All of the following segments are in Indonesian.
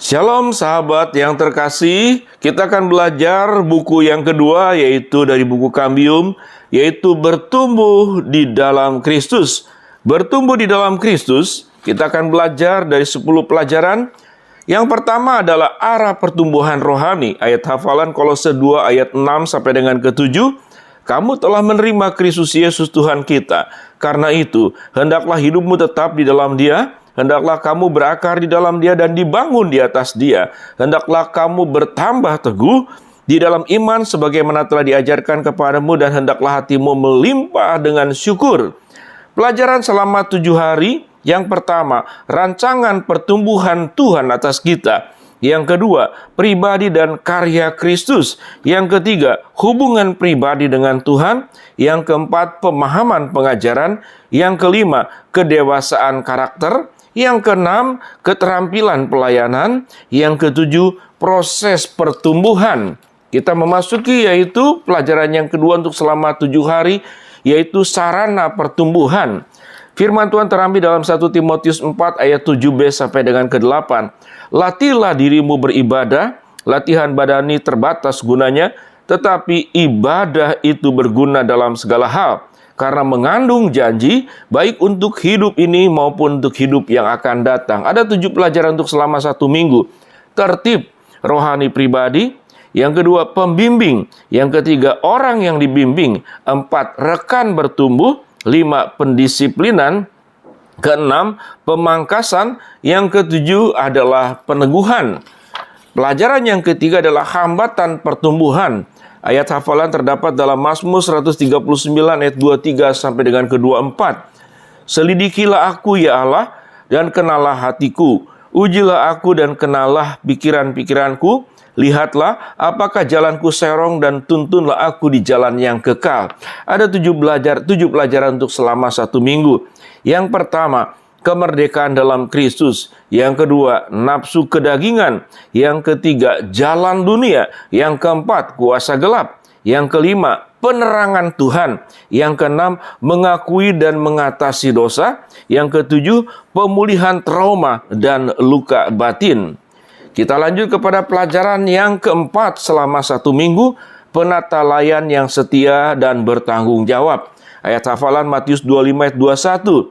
Shalom sahabat yang terkasih, kita akan belajar buku yang kedua yaitu dari buku Kambium, yaitu Bertumbuh di dalam Kristus. Bertumbuh di dalam Kristus, kita akan belajar dari 10 pelajaran. Yang pertama adalah arah pertumbuhan rohani, ayat hafalan Kolose 2 ayat 6 sampai dengan ke-7. Kamu telah menerima Kristus Yesus Tuhan kita. Karena itu, hendaklah hidupmu tetap di dalam Dia. Hendaklah kamu berakar di dalam Dia dan dibangun di atas Dia. Hendaklah kamu bertambah teguh di dalam iman sebagaimana telah diajarkan kepadamu, dan hendaklah hatimu melimpah dengan syukur. Pelajaran selama 7 hari. Yang pertama, rancangan pertumbuhan Tuhan atas kita. Yang kedua, pribadi dan karya Kristus. Yang ketiga, hubungan pribadi dengan Tuhan. Yang keempat, pemahaman pengajaran. Yang kelima, kedewasaan karakter. Yang keenam, keterampilan pelayanan. Yang ketujuh, proses pertumbuhan. Kita memasuki yaitu pelajaran yang kedua untuk selama 7 hari, yaitu sarana pertumbuhan. Firman Tuhan terambil dalam 1 Timotius 4 ayat 7b sampai dengan ke-8. Latihlah dirimu beribadah, latihan badani terbatas gunanya, tetapi ibadah itu berguna dalam segala hal, karena mengandung janji, baik untuk hidup ini maupun untuk hidup yang akan datang. Ada 7 pelajaran untuk selama 1 minggu. Tertib rohani pribadi. Yang kedua, pembimbing. Yang ketiga, orang yang dibimbing. 4, rekan bertumbuh. 5, pendisiplinan. Keenam, pemangkasan. Yang ketujuh adalah peneguhan. Pelajaran yang ketiga adalah hambatan pertumbuhan. Ayat hafalan terdapat dalam Mazmur 139 ayat 23 sampai dengan ke-24. Selidikilah aku ya Allah, dan kenalah hatiku. Ujilah aku dan kenalah pikiran-pikiranku. Lihatlah apakah jalanku serong, dan tuntunlah aku di jalan yang kekal. Ada 7 pelajaran untuk selama 1 minggu. Yang pertama, kemerdekaan dalam Kristus. Yang kedua, nafsu kedagingan. Yang ketiga, jalan dunia. Yang keempat, kuasa gelap. Yang kelima, penerangan Tuhan. Yang keenam, mengakui dan mengatasi dosa. Yang ketujuh, pemulihan trauma dan luka batin. Kita lanjut kepada pelajaran yang keempat selama 1 minggu, penata layan yang setia dan bertanggung jawab. Ayat hafalan Matius 25 ayat 21.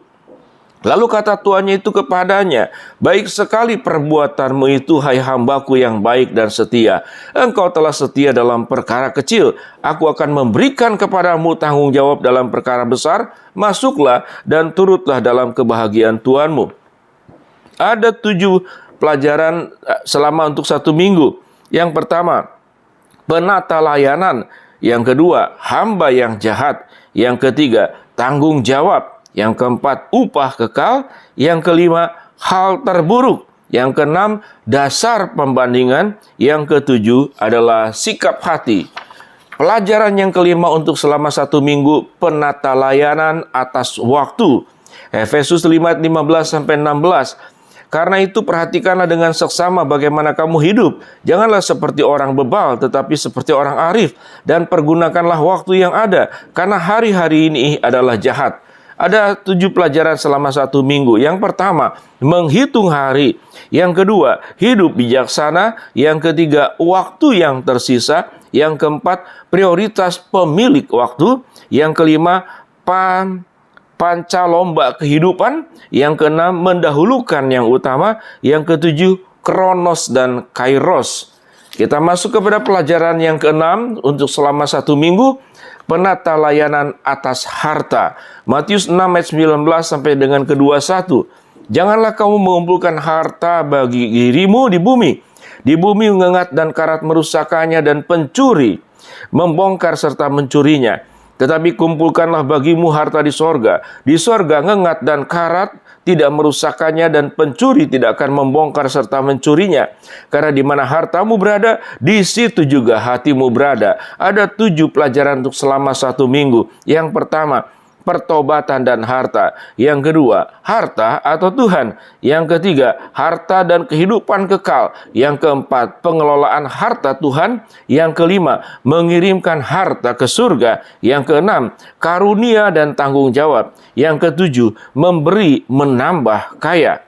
Lalu kata tuannya itu kepadanya, baik sekali perbuatanmu itu, hai hambaku yang baik dan setia. Engkau telah setia dalam perkara kecil, aku akan memberikan kepadamu tanggung jawab dalam perkara besar. Masuklah dan turutlah dalam kebahagiaan Tuanmu. Ada 7 pelajaran selama untuk 1 minggu. Yang pertama, penata layanan. Yang kedua, hamba yang jahat. Yang ketiga, tanggung jawab. Yang keempat, upah kekal. Yang kelima, hal terburuk. Yang keenam, dasar pembandingan. Yang ketujuh adalah sikap hati. Pelajaran yang kelima untuk selama 1 minggu, penata layanan atas waktu. Efesus 5 ayat 15 sampai 16. Karena itu perhatikanlah dengan seksama bagaimana kamu hidup. Janganlah seperti orang bebal, tetapi seperti orang arif. Dan pergunakanlah waktu yang ada, karena hari-hari ini adalah jahat. Ada 7 pelajaran selama 1 minggu. Yang pertama, menghitung hari. Yang kedua, hidup bijaksana. Yang ketiga, waktu yang tersisa. Yang keempat, prioritas pemilik waktu. Yang kelima, pancalomba kehidupan. Yang keenam, mendahulukan yang utama. Yang ketujuh, kronos dan kairos. Kita masuk kepada pelajaran yang keenam untuk selama 1 minggu, penata layanan atas harta. Matius 6 ayat 19 sampai dengan ke-21. Janganlah kamu mengumpulkan harta bagi dirimu di bumi. Di bumi ngengat dan karat merusakannya, dan pencuri membongkar serta mencurinya. Tetapi kumpulkanlah bagimu harta di sorga. Di sorga ngengat dan karat tidak merusakkannya, dan pencuri tidak akan membongkar serta mencurinya. Karena di mana hartamu berada, di situ juga hatimu berada. Ada 7 pelajaran untuk selama 1 minggu. Yang pertama, pertobatan dan harta. Yang kedua, harta atau Tuhan. Yang ketiga, harta dan kehidupan kekal. Yang keempat, pengelolaan harta Tuhan. Yang kelima, mengirimkan harta ke surga. Yang keenam, karunia dan tanggung jawab. Yang ketujuh, memberi menambah kaya.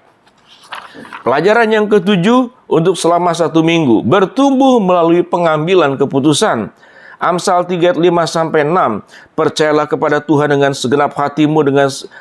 Pelajaran yang ketujuh untuk selama 1 minggu. Bertumbuh melalui pengambilan keputusan. Amsal 3 ayat 5-6. Percayalah kepada Tuhan dengan segenap hatimu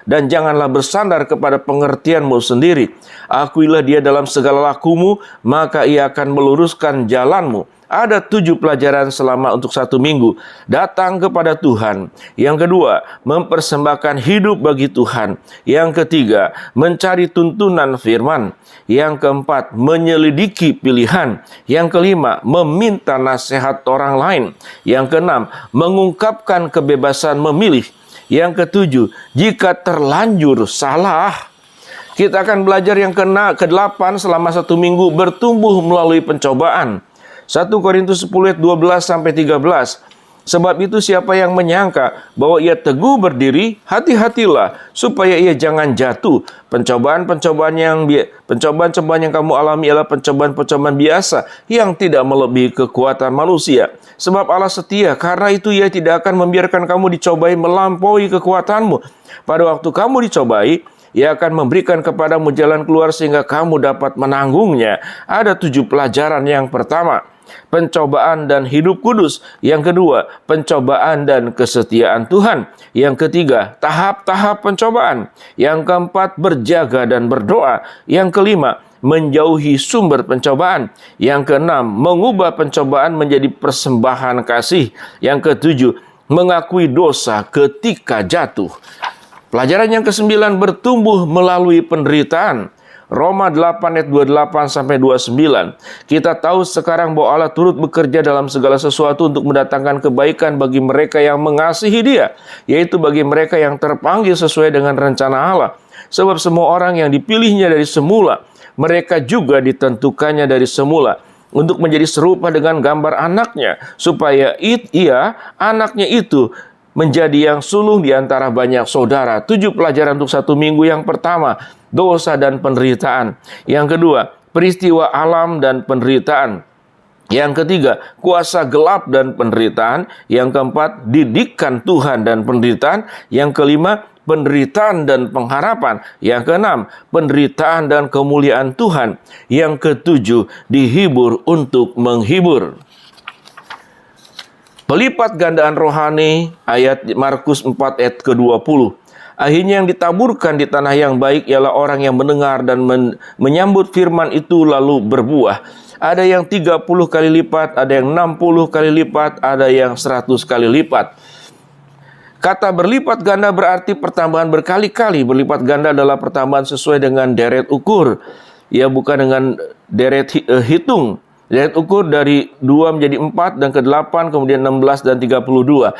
dan janganlah bersandar kepada pengertianmu sendiri. Akuilah Dia dalam segala lakumu, maka Ia akan meluruskan jalanmu. Ada 7 pelajaran selama untuk 1 minggu. Datang kepada Tuhan. Yang kedua, mempersembahkan hidup bagi Tuhan. Yang ketiga, mencari tuntunan firman. Yang keempat, menyelidiki pilihan. Yang kelima, meminta nasihat orang lain. Yang keenam, mengungkapkan kebebasan memilih. Yang ketujuh, jika terlanjur salah. Kita akan belajar yang ke-8 selama 1 minggu, bertumbuh melalui pencobaan. 1 Korintus 10 ayat 12-13. Sebab itu siapa yang menyangka bahwa ia teguh berdiri, hati-hatilah supaya ia jangan jatuh. Pencobaan-pencobaan yang kamu alami adalah pencobaan-pencobaan biasa yang tidak melebihi kekuatan manusia. Sebab Allah setia, karena itu Ia tidak akan membiarkan kamu dicobai melampaui kekuatanmu. Pada waktu kamu dicobai, Ia akan memberikan kepadamu jalan keluar sehingga kamu dapat menanggungnya. Ada 7 pelajaran. Yang pertama, pencobaan dan hidup kudus. Yang kedua, pencobaan dan kesetiaan Tuhan. Yang ketiga, tahap-tahap pencobaan. Yang keempat, berjaga dan berdoa. Yang kelima, menjauhi sumber pencobaan. Yang keenam, mengubah pencobaan menjadi persembahan kasih. Yang ketujuh, mengakui dosa ketika jatuh. Pelajaran yang ke-9, bertumbuh melalui penderitaan. Roma 8 ayat 28-29. Kita tahu sekarang bahwa Allah turut bekerja dalam segala sesuatu untuk mendatangkan kebaikan bagi mereka yang mengasihi Dia, yaitu bagi mereka yang terpanggil sesuai dengan rencana Allah. Sebab semua orang yang dipilihnya dari semula, mereka juga ditentukannya dari semula untuk menjadi serupa dengan gambar anaknya, supaya anaknya itu menjadi yang sulung di antara banyak saudara. 7 pelajaran untuk 1 minggu. Yang pertama, dosa dan penderitaan. Yang kedua, peristiwa alam dan penderitaan. Yang ketiga, kuasa gelap dan penderitaan. Yang keempat, didikan Tuhan dan penderitaan. Yang kelima, penderitaan dan pengharapan. Yang keenam, penderitaan dan kemuliaan Tuhan. Yang ketujuh, dihibur untuk menghibur. Pelipat gandaan rohani, ayat Markus 4 ayat ke-20. Akhirnya yang ditaburkan di tanah yang baik ialah orang yang mendengar dan menyambut firman itu lalu berbuah. Ada yang 30 kali lipat, ada yang 60 kali lipat, ada yang 100 kali lipat. Kata berlipat ganda berarti pertambahan berkali-kali. Berlipat ganda adalah pertambahan sesuai dengan deret ukur. Ya, bukan dengan deret hitung. Deret ukur dari 2 menjadi 4 dan ke-8, kemudian 16 dan 32.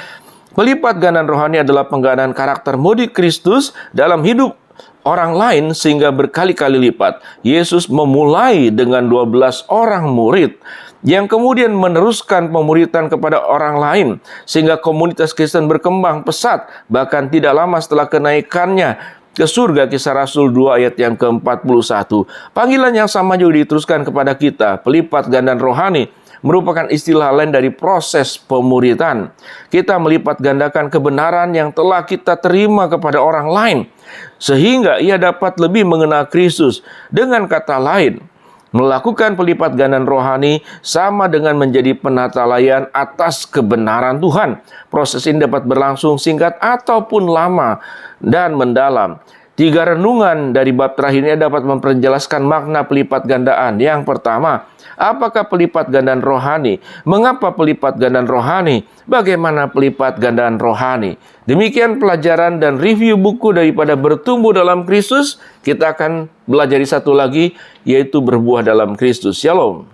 Pelipat gandaan rohani adalah penggandaan karakter murid Kristus dalam hidup orang lain sehingga berkali-kali lipat. Yesus memulai dengan 12 orang murid yang kemudian meneruskan pemuridan kepada orang lain sehingga komunitas Kristen berkembang pesat. Bahkan tidak lama setelah kenaikannya ke surga, Kisah Rasul 2 ayat yang ke-41. Panggilan yang sama juga diteruskan kepada kita. Pelipat gandaan rohani merupakan istilah lain dari proses pemuridan. Kita melipat gandakan kebenaran yang telah kita terima kepada orang lain, sehingga ia dapat lebih mengenal Kristus. Dengan kata lain, melakukan pelipat gandaan rohani sama dengan menjadi penatalayan atas kebenaran Tuhan. Proses ini dapat berlangsung singkat ataupun lama dan mendalam. 3 renungan dari bab terakhir ini dapat memperjelaskan makna pelipat gandaan. Yang pertama, apakah pelipat gandaan rohani? Mengapa pelipat gandaan rohani? Bagaimana pelipat gandaan rohani? Demikian pelajaran dan review buku daripada Bertumbuh dalam Kristus. Kita akan belajar satu lagi, yaitu berbuah dalam Kristus. Shalom.